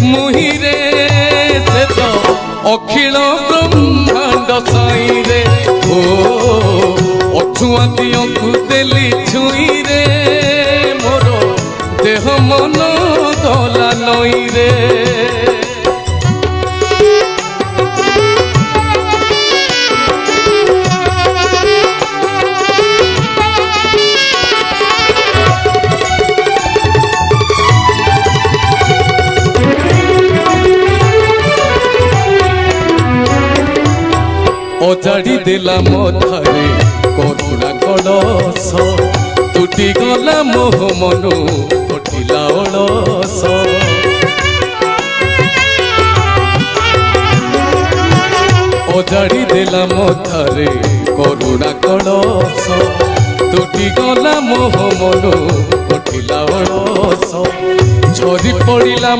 मुहिरे से तो अखिल ब्रह्मांड साई रे ओ अछुआ दियों को देली छुई रे मोर देह मन दला नई रे ओजाड़ी देला मथारे करुणा कलस तुटी गला मोह मनु कटिला अलस ओजाड़ी देला मथारे करुणा कलस तुटी गला मोह मनु कटिला अलस झरी पड़िला